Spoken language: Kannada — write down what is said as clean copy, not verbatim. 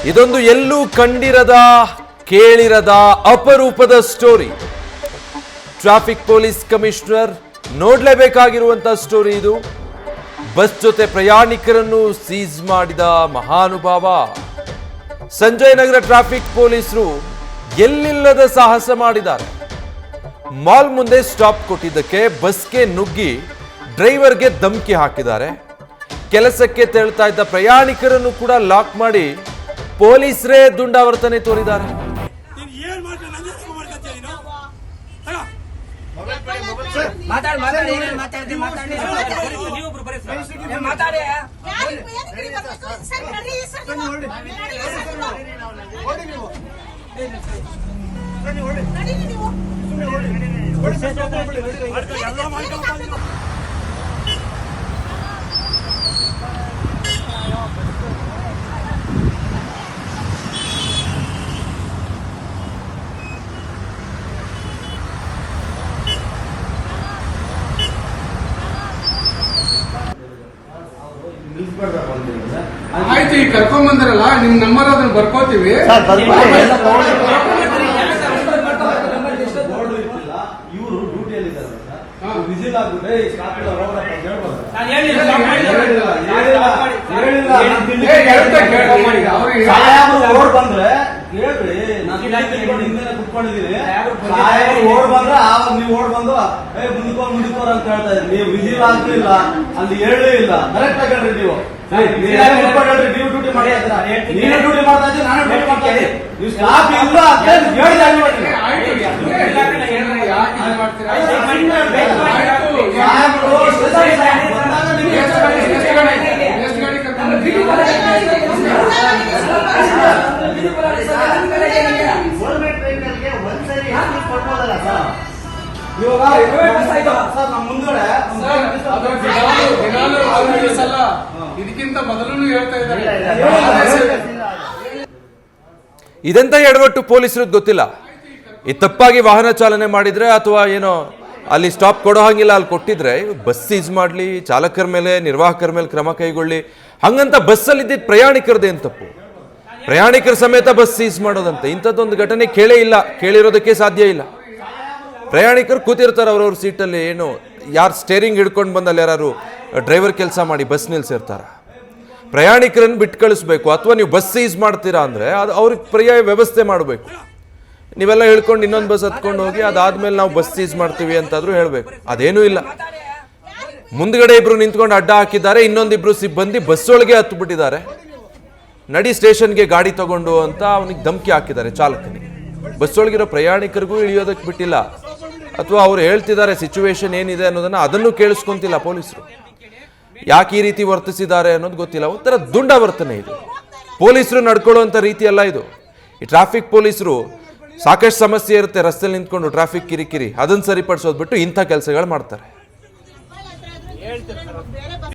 ಇದೊಂದು ಎಲ್ಲೂ ಕಂಡಿರದ ಕೇಳಿರದ ಅಪರೂಪದ ಸ್ಟೋರಿ. ಟ್ರಾಫಿಕ್ ಪೊಲೀಸ್ ಕಮಿಷನರ್ ನೋಡಲೇಬೇಕಾಗಿರುವಂತಹ ಸ್ಟೋರಿ ಇದು. ಬಸ್ ಜೊತೆ ಪ್ರಯಾಣಿಕರನ್ನು ಸೀಸ್ ಮಾಡಿದ ಮಹಾನುಭಾವ. ಸಂಜಯ್ ನಗರ ಟ್ರಾಫಿಕ್ ಪೊಲೀಸರು ಎಲ್ಲಿಲ್ಲದ ಸಾಹಸ ಮಾಡಿದ್ದಾರೆ. ಮಾಲ್ ಮುಂದೆ ಸ್ಟಾಪ್ ಕೊಟ್ಟಿದ್ದಕ್ಕೆ ಬಸ್ಗೆ ನುಗ್ಗಿ ಡ್ರೈವರ್ಗೆ ಧಮಕಿ ಹಾಕಿದ್ದಾರೆ. ಕೆಲಸಕ್ಕೆ ತೆರಳುತ್ತಾ ಇದ್ದ ಪ್ರಯಾಣಿಕರನ್ನು ಕೂಡ ಲಾಕ್ ಮಾಡಿ ಪೊಲೀಸರೇ ದುಂಡಾವರ್ತನೆ ತೋರಿದ್ದಾರೆ. ಆಯ್ತು, ಈಗ ಕರ್ಕೊಂಡ್ ಬಂದಿರಲ್ಲ, ನಿಮ್ ನಂಬರ್ ಅದನ್ನ ಬರ್ಕೋತೀವಿ. ಇವರು ಡ್ಯೂಟಿಯಲ್ಲಿ ವಿಸಿಲ್ ಆಗ್ಬಿಟ್ಟೆ ಓಡ್ ಬಂದ್ರೆ ಹೇಳ್ರಿ, ಹಿಂದೆ ಕುತ್ಕೊಂಡಿದೀನಿ. ಓಡ್ ಬಂದ್ರೆ ಆವಾಗ ನೀವು ಓಡ್ ಬಂದು ಮುಂದಿಕೋರ್ ಅಂತ ಹೇಳ್ತಾ ಇದ್ರಿ. ನೀವು ವಿಸಿಲ್ ಆಗ್ತೂ ಇಲ್ಲ, ಅಲ್ಲಿ ಹೇಳೇ ಇಲ್ಲ. ಕರೆಕ್ಟ್ ಆಗಿ ಹೇಳ್ರಿ ನೀವು. ನೀವು ಡ್ಯೂಟಿ ಮಾಡ್ತಾ ಇದ್ದೀರಾ, ನೀನು ಡ್ಯೂಟಿ ಮಾಡ್ತಾ ಇದ್ದೀರಿ, ನಾನು ಡ್ಯೂಟಿ ಮಾಡ್ತಾ ಇದ್ದೀನಿ. ನೀವು ಸ್ಟಾಪ್ ಇಲ್ಲ ಅಂತ ಇದಕ್ಕಿಂತ ಮೊದಲು ಹೇಳ್ತಾ ಇದ್ದಾರೆ. ಇದೆಂತ ಎಡವಟ್ಟು ಪೊಲೀಸರಿಗೆ ಗೊತ್ತಿಲ್ಲ. ಈ ತಪ್ಪಾಗಿ ವಾಹನ ಚಾಲನೆ ಮಾಡಿದ್ರೆ ಅಥವಾ ಏನೋ ಅಲ್ಲಿ ಸ್ಟಾಪ್ ಕೊಡೋ ಹಾಗಿಲ್ಲ, ಅಲ್ಲಿ ಕೊಟ್ಟಿದ್ರೆ ಬಸ್ ಸೀಸ್ ಮಾಡಲಿ, ಚಾಲಕರ ಮೇಲೆ ನಿರ್ವಾಹಕರ ಮೇಲೆ ಕ್ರಮ ಕೈಗೊಳ್ಳಿ. ಹಂಗಂತ ಬಸ್ಸಲ್ಲಿ ಇದ್ದಿದ್ದ ಪ್ರಯಾಣಿಕರದೇನು ತಪ್ಪು? ಪ್ರಯಾಣಿಕರ ಸಮೇತ ಬಸ್ ಸೀಸ್ ಮಾಡೋದಂತೆ ಇಂಥದ್ದೊಂದು ಘಟನೆ ಕೇಳೇ ಇಲ್ಲ, ಕೇಳಿರೋದಕ್ಕೆ ಸಾಧ್ಯ ಇಲ್ಲ. ಪ್ರಯಾಣಿಕರು ಕೂತಿರ್ತಾರೆ ಅವ್ರವ್ರ ಸೀಟಲ್ಲಿ. ಏನು ಯಾರು ಸ್ಟೇರಿಂಗ್ ಹಿಡ್ಕೊಂಡು ಬಂದಲ್ಲಿ ಯಾರು ಡ್ರೈವರ್ ಕೆಲಸ ಮಾಡಿ ಬಸ್ ನಿಲ್ಸಿರ್ತಾರ? ಪ್ರಯಾಣಿಕರನ್ನು ಬಿಟ್ಟು ಕಳಿಸ್ಬೇಕು. ಅಥವಾ ನೀವು ಬಸ್ ಸೀಸ್ ಮಾಡ್ತೀರಾ ಅಂದರೆ ಅದು ಅವ್ರಿಗೆ ಪರ್ಯಾಯ ವ್ಯವಸ್ಥೆ ಮಾಡಬೇಕು. ನೀವೆಲ್ಲ ಹೇಳ್ಕೊಂಡು ಇನ್ನೊಂದು ಬಸ್ ಹತ್ಕೊಂಡು ಹೋಗಿ ಅದಾದ್ಮೇಲೆ ನಾವು ಬಸ್ ಸೀಸ್ ಮಾಡ್ತೀವಿ ಅಂತಾದ್ರೂ ಹೇಳಬೇಕು. ಅದೇನೂ ಇಲ್ಲ. ಮುಂದ್ಗಡೆ ಇಬ್ರು ನಿಂತ್ಕೊಂಡು ಅಡ್ಡ ಹಾಕಿದ್ದಾರೆ, ಇನ್ನೊಂದಿಬ್ರು ಸಿಬ್ಬಂದಿ ಬಸ್ ಒಳಗೆ ಹತ್ತು ಬಿಟ್ಟಿದ್ದಾರೆ. ನಡಿ ಸ್ಟೇಷನ್ಗೆ ಗಾಡಿ ತಗೊಂಡು ಅಂತ ಅವನಿಗೆ ಧಮಕಿ ಹಾಕಿದ್ದಾರೆ ಚಾಲಕನಿಗೆ. ಬಸ್ ಒಳಗಿರೋ ಪ್ರಯಾಣಿಕರಿಗೂ ಇಳಿಯೋದಕ್ಕೆ ಬಿಟ್ಟಿಲ್ಲ. ಅಥವಾ ಅವ್ರು ಹೇಳ್ತಿದ್ದಾರೆ ಸಿಚುವೇಶನ್ ಏನಿದೆ ಅನ್ನೋದನ್ನ ಅದನ್ನು ಕೇಳಿಸ್ಕೊಂತಿಲ್ಲ ಪೊಲೀಸರು. ಯಾಕೆ ಈ ರೀತಿ ವರ್ತಿಸಿದ್ದಾರೆ ಅನ್ನೋದು ಗೊತ್ತಿಲ್ಲ. ಒಂಥರ ದುಂಡಾವರ್ತನೆ ಇದು. ಪೊಲೀಸರು ನಡ್ಕೊಳ್ಳುವಂಥ ರೀತಿ ಅಲ್ಲ ಇದು. ಈ ಟ್ರಾಫಿಕ್ ಪೊಲೀಸರು ಸಾಕಷ್ಟು ಸಮಸ್ಯೆ ಇರುತ್ತೆ ರಸ್ತೆಯಲ್ಲಿ ನಿಂತ್ಕೊಂಡು, ಟ್ರಾಫಿಕ್ ಕಿರಿಕಿರಿ ಅದನ್ನು ಸರಿಪಡಿಸೋದು ಬಿಟ್ಟು ಇಂಥ ಕೆಲಸಗಳು ಮಾಡ್ತಾರೆ.